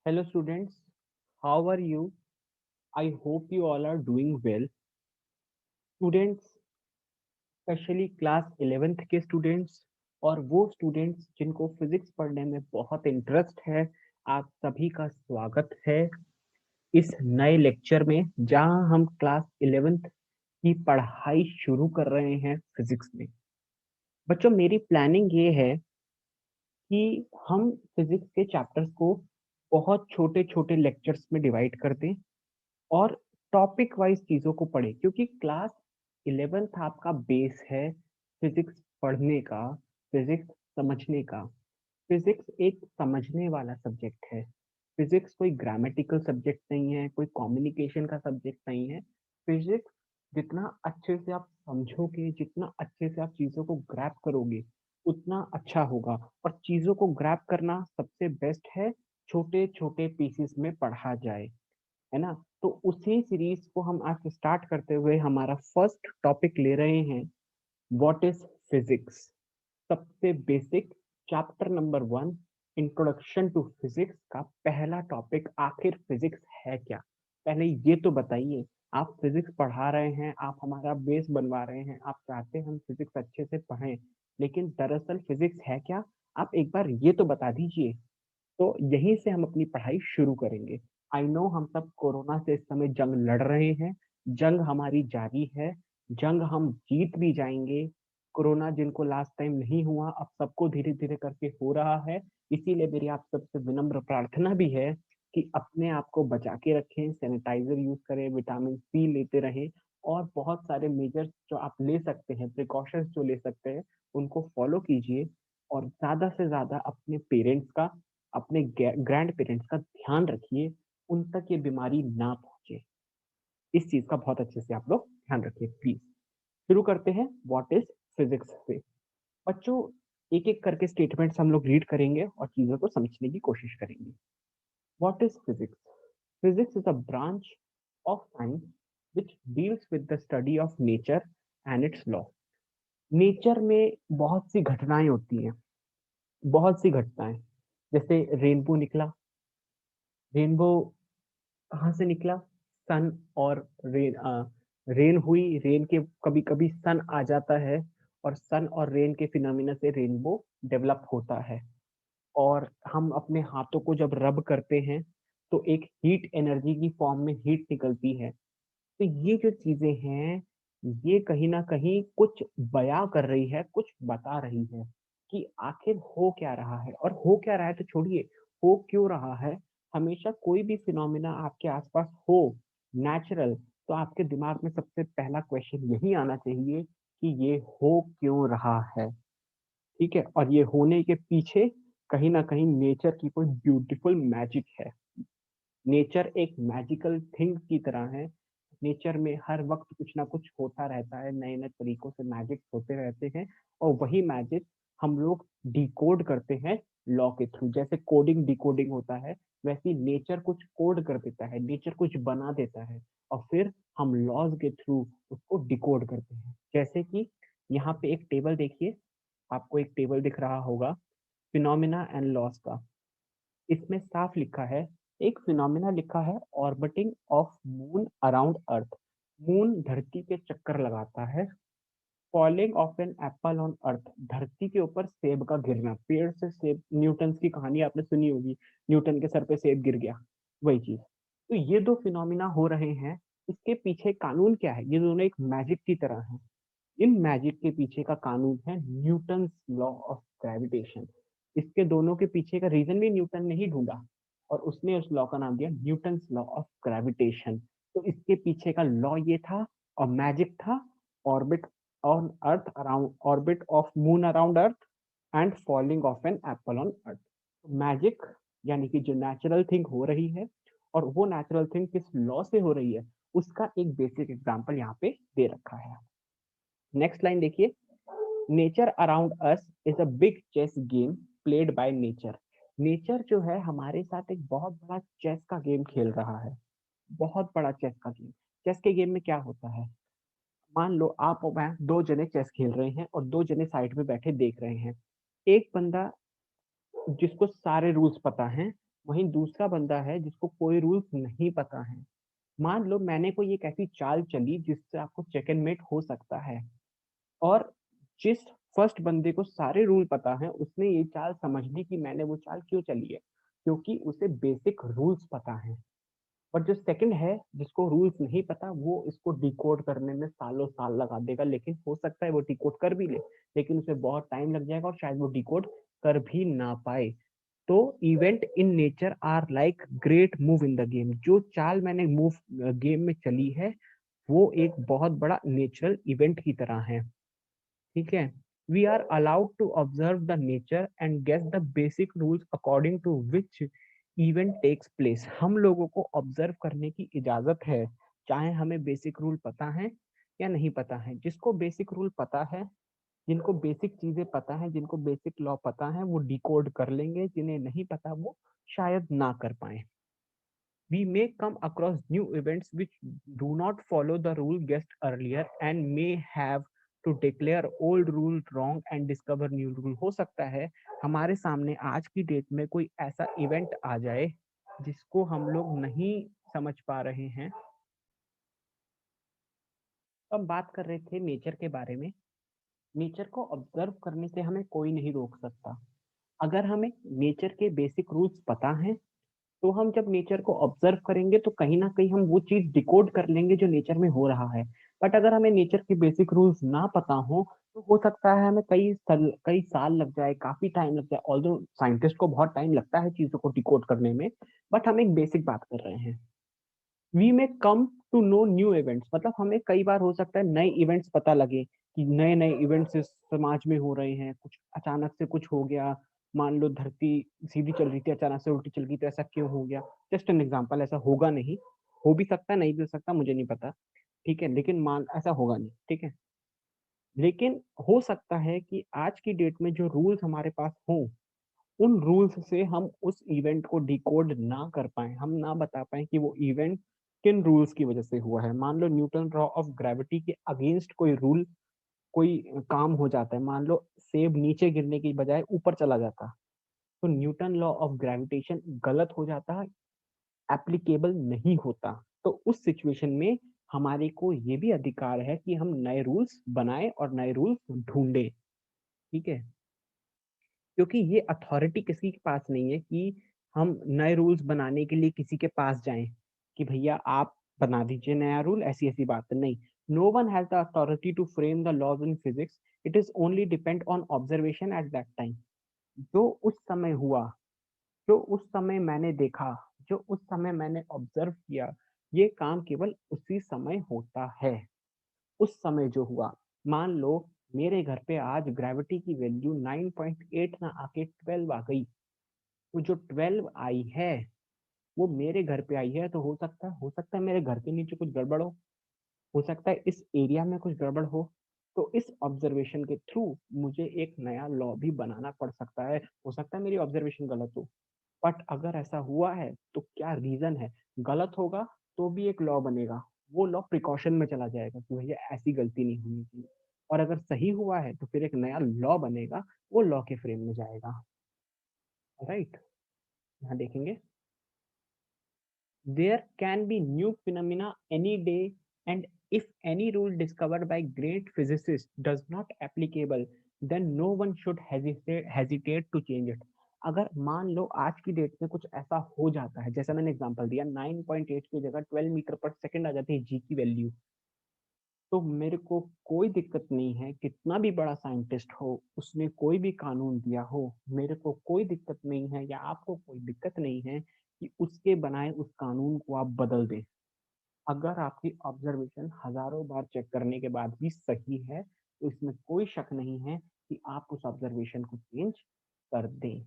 Hello students, how are you? I hope you all are doing well. Students, specially class 11th के students और वो students जिनको physics पढ़ने में बहुत इंटरेस्ट है, आप सभी का स्वागत है इस नए लेक्चर में जहां हम क्लास 11th की पढ़ाई शुरू कर रहे हैं फिजिक्स में। बच्चों, मेरी प्लानिंग ये है कि हम फिजिक्स के चैप्टर्स को बहुत छोटे छोटे लेक्चर्स में डिवाइड कर दें और टॉपिक वाइज चीजों को पढ़े, क्योंकि क्लास 11th आपका बेस है फिजिक्स पढ़ने का, फिजिक्स समझने का। फिजिक्स एक समझने वाला सब्जेक्ट है। फिजिक्स कोई ग्रामेटिकल सब्जेक्ट नहीं है, कोई कम्युनिकेशन का सब्जेक्ट नहीं है। फिजिक्स जितना अच्छे से आप समझोगे, जितना अच्छे से आप चीजों को ग्रैप करोगे, उतना अच्छा होगा। और चीजों को ग्रैप करना सबसे बेस्ट है, छोटे छोटे पीसेस में पढ़ा जाए, है ना। तो उसी सीरीज को हम आज स्टार्ट करते हुए हमारा फर्स्ट टॉपिक ले रहे हैं, व्हाट इज फिजिक्स। सबसे basic, chapter number 1, introduction to physics का पहला टॉपिक, आखिर फिजिक्स है क्या। पहले ये तो बताइए, आप फिजिक्स पढ़ा रहे हैं, आप हमारा बेस बनवा रहे हैं, आप चाहते हैं हम फिजिक्स अच्छे से पढ़ें, लेकिन दरअसल फिजिक्स है क्या, आप एक बार ये तो बता दीजिए। तो यहीं से हम अपनी पढ़ाई शुरू करेंगे। आई नो हम सब कोरोना से इस समय जंग लड़ रहे हैं, जंग हमारी जारी है, जंग हम जीत भी जाएंगे। कोरोना जिनको लास्ट टाइम नहीं हुआ, अब सबको धीरे धीरे करके हो रहा है। इसीलिए मेरी आप सबसे विनम्र प्रार्थना भी है कि अपने आप को बचा के रखें, सैनिटाइजर यूज करें, विटामिन सी लेते रहें, और बहुत सारे मेजर्स जो आप ले सकते हैं, प्रिकॉशंस जो ले सकते हैं, उनको फॉलो कीजिए। और ज्यादा से ज्यादा अपने पेरेंट्स का, अपने ग्रैंड पेरेंट्स का ध्यान रखिए, उन तक ये बीमारी ना पहुंचे। इस चीज का बहुत अच्छे से आप लोग ध्यान रखिए प्लीज। शुरू करते हैं व्हाट इज फिजिक्स से। बच्चों, एक एक करके स्टेटमेंट्स हम लोग रीड करेंगे और चीजों को समझने की कोशिश करेंगे। What is physics? Physics is a branch of science which deals with the study of nature and it's law. Nature में बहुत सी घटनाएं होती हैं, बहुत सी घटनाएं। जैसे रेनबो निकला, रेनबो कहाँ से निकला? सन और रेन, रेन हुई, रेन के कभी कभी सन आ जाता है, और सन और रेन के फिनोमिना से रेनबो डेवलप होता है। और हम अपने हाथों को जब रब करते हैं तो एक हीट एनर्जी की फॉर्म में हीट निकलती है। तो ये जो चीजें हैं, ये कहीं ना कहीं कुछ बयां कर रही है, कुछ बता रही है कि आखिर हो क्या रहा है। और हो क्या रहा है तो छोड़िए, हो क्यों रहा है। हमेशा कोई भी फिनोमिना आपके आसपास हो, नेचुरल, तो आपके दिमाग में सबसे पहला क्वेश्चन यही आना चाहिए कि ये हो क्यों रहा है। ठीक है, और ये होने के पीछे कहीं ना कहीं नेचर की कोई ब्यूटीफुल मैजिक है। नेचर एक मैजिकल थिंग की तरह है। नेचर में हर वक्त कुछ ना कुछ होता रहता है, नए नए तरीकों से मैजिक होते रहते हैं, और वही मैजिक हम लोग डिकोड करते हैं लॉ के थ्रू। जैसे कोडिंग डिकोडिंग होता है, वैसे नेचर कुछ कोड कर देता है, नेचर कुछ बना देता है, और फिर हम लॉज के थ्रू उसको डिकोड करते हैं। जैसे कि यहाँ पे एक टेबल देखिए, आपको एक टेबल दिख रहा होगा फिनोमिना एंड लॉस का। इसमें साफ लिखा है, एक फिनोमिना लिखा है, orbiting of moon around earth. Moon धरती के चक्कर लगाता है। Falling of an apple on earth, धरती के ऊपर सेब का गिरना, पेड़ से सेब, न्यूटन की कहानी आपने सुनी होगी, न्यूटन के सर पे सेब गिर गया, वही चीज। तो ये दो फिनोमिना हो रहे हैं, इसके पीछे कानून क्या है? ये दोनों एक मैजिक की तरह है। इन मैजिक के पीछे का कानून है न्यूटन लॉ ऑफ ग्रेविटेशन। इसके दोनों के पीछे का रीजन भी न्यूटन ने ही ढूंढा, और उसने उस लॉ का नाम दिया न्यूटन लॉ ऑफ ग्रेविटेशन। तो इसके पीछे का लॉ ये था, और मैजिक था, orbit on earth around, orbit of moon around earth, and falling of an apple on earth. Magic यानी कि जो नेचुरल थिंग हो रही है, और वो नेचुरल थिंग किस लॉ से हो रही है, उसका एक बेसिक एग्जांपल यहाँ पे दे रखा है। नेक्स्ट लाइन देखिए, nature around us is a big chess game played by nature. Nature जो है हमारे साथ एक बहुत बड़ा चेस का गेम खेल रहा है, बहुत बड़ा चेस का गेम। चेस के गेम में क्या होता है, मान लो आप और मैं दो जने चेस खेल रहे हैं, और दो जने साइड में बैठे देख रहे हैं। एक बंदा जिसको सारे रूल्स पता हैं, वहीं दूसरा बंदा है जिसको कोई रूल्स नहीं पता है। मान लो मैंने कोई एक ऐसी चाल चली जिससे आपको चेक एंड मेट हो सकता है, और जिस फर्स्ट बंदे को सारे रूल पता है उसने ये चाल समझ ली कि मैंने वो चाल क्यों चली है, क्योंकि उसे बेसिक रूल्स पता है। और जो सेकंड है जिसको रूल्स नहीं पता, वो इसको डिकोड करने में सालों साल लगा देगा, लेकिन हो सकता है वो डिकोड कर भी ले, लेकिन उसे बहुत टाइम लग जाएगा और शायद वो डिकोड कर भी ना पाए। तो event in nature are like great move in the game. जो चाल मैंने मूव गेम में चली है वो एक बहुत बड़ा नेचुरल इवेंट की तरह है। ठीक है। We are allowed to observe the nature and guess the basic rules according to which event takes place. हम लोगों को ऑब्जर्व करने की इजाजत है, चाहे हमें बेसिक रूल पता है या नहीं पता है। जिसको बेसिक रूल पता है, जिनको बेसिक चीजें पता है, जिनको बेसिक लॉ पता है, वो डिकोड कर लेंगे, जिन्हें नहीं पता वो शायद ना कर पाए। We may come across new events which do not follow the rule guessed earlier and may have to declare old rule wrong and discover new rule। हो सकता है हमारे सामने आज की डेट में कोई ऐसा इवेंट आ जाए जिसको हम लोग नहीं समझ पा रहे हैं। तो हम बात कर रहे थे नेचर के बारे में। नेचर को ऑब्जर्व करने से हमें कोई नहीं रोक सकता। अगर हमें नेचर के बेसिक रूल्स पता हैं तो हम जब नेचर को ऑब्जर्व करेंगे तो कहीं ना कहीं हम वो चीज डिकोड कर लेंगे जो नेचर में हो रहा है। बट अगर हमें नेचर के बेसिक रूल्स ना पता हो तो हो सकता है हमें कई साल लग जाए, काफी टाइम लग जाए। ऑल्दो साइंटिस्ट को बहुत टाइम लगता है चीजों को डिकोड करने में, बट हम एक बेसिक बात कर रहे हैं। We may come to know new events, मतलब हमें कई बार हो सकता है नए इवेंट्स पता लगे कि नए नए इवेंट्स इस समाज में हो रहे हैं। कुछ अचानक से कुछ हो गया, मान लो धरती सीधी चल रही थी अचानक से उल्टी चल गई, तो ऐसा क्यों हो गया। जस्ट एन एग्जांपल, ऐसा होगा नहीं, हो भी सकता है नहीं भी हो सकता, मुझे नहीं पता। ठीक है, लेकिन मान ऐसा होगा नहीं। ठीक है, लेकिन हो सकता है कि आज की डेट में जो रूल्स हमारे पास हों, उन रूल्स से हम उस इवेंट को डिकोड ना कर पाए, हम ना बता पाए कि वो इवेंट किन रूल्स की वजह से हुआ है। मान लो न्यूटन लॉ ऑफ ग्रेविटी के अगेंस्ट कोई रूल, कोई काम हो जाता है। मान लो सेब नीचे गिरने की बजाय ऊपर चला जाता, तो न्यूटन लॉ ऑफ ग्रेविटेशन गलत हो जाता, एप्लीकेबल नहीं होता। तो उस सिचुएशन में हमारे को ये भी अधिकार है कि हम नए रूल्स बनाए और नए रूल्स ढूंढे। ठीक है, क्योंकि ये अथॉरिटी किसी के पास नहीं है कि हम नए रूल्स बनाने के लिए किसी के पास जाएं कि भैया आप बना दीजिए नया रूल, ऐसी ऐसी बात नहीं। No one has the authority to frame the laws in physics, it is only depend on observation at that time. जो उस समय हुआ, जो उस समय मैंने देखा, जो उस समय मैंने ऑब्जर्व किया, ये काम केवल उसी समय होता है। उस समय जो हुआ, मान लो मेरे घर पे आज ग्रेविटी की वैल्यू 9.8 ना आके 12 आ गई, तो जो 12 आई है वो मेरे घर पे आई है, तो हो सकता है मेरे घर के नीचे कुछ गड़बड़ हो सकता है इस एरिया में कुछ गड़बड़ हो। तो इस ऑब्जर्वेशन के थ्रू मुझे एक नया लॉ भी बनाना पड़ सकता है। हो सकता है मेरी ऑब्जर्वेशन गलत हो, बट अगर ऐसा हुआ है तो क्या रीजन है। गलत होगा तो भी एक लॉ बनेगा, वो लॉ प्रिकॉशन में चला जाएगा कि भैया ऐसी गलती नहीं होनी चाहिए। और अगर सही हुआ है तो फिर एक नया लॉ बनेगा, वो लॉ के फ्रेम में जाएगा। राइट, यहाँ देखेंगे, there can be new phenomena any day, and if any rule discovered by great physicists does not applicable, then no one should hesitate to change it। अगर मान लो आज की डेट में कुछ ऐसा हो जाता है, जैसा मैंने एग्जांपल दिया 9.8 की जगह 12 मीटर पर सेकंड आ जाती है जी की वैल्यू, तो मेरे को कोई दिक्कत नहीं है, कितना भी बड़ा साइंटिस्ट हो, उसने कोई भी कानून दिया हो, मेरे को कोई दिक्कत नहीं है या आपको कोई दिक्कत नहीं है कि उसके बनाए उस कानून को आप बदल दें। अगर आपकी ऑब्जर्वेशन हजारों बार चेक करने के बाद भी सही है तो इसमें कोई शक नहीं है कि आप उस ऑब्जर्वेशन को चेंज कर दें।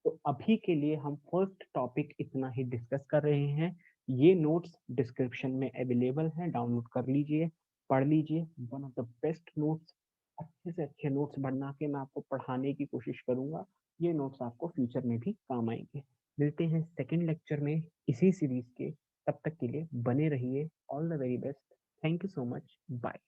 तो अभी के लिए हम फर्स्ट टॉपिक इतना ही डिस्कस कर रहे हैं। ये नोट्स डिस्क्रिप्शन में अवेलेबल हैं, डाउनलोड कर लीजिए, पढ़ लीजिए। One of the best notes, अच्छे से अच्छे नोट्स बना के मैं आपको पढ़ाने की कोशिश करूंगा। ये नोट्स आपको फ्यूचर में भी काम आएंगे। मिलते हैं सेकेंड लेक्चर में इसी सीरीज के। तब तक के लिए बने रहिए। All the very best. Thank you so much. Bye.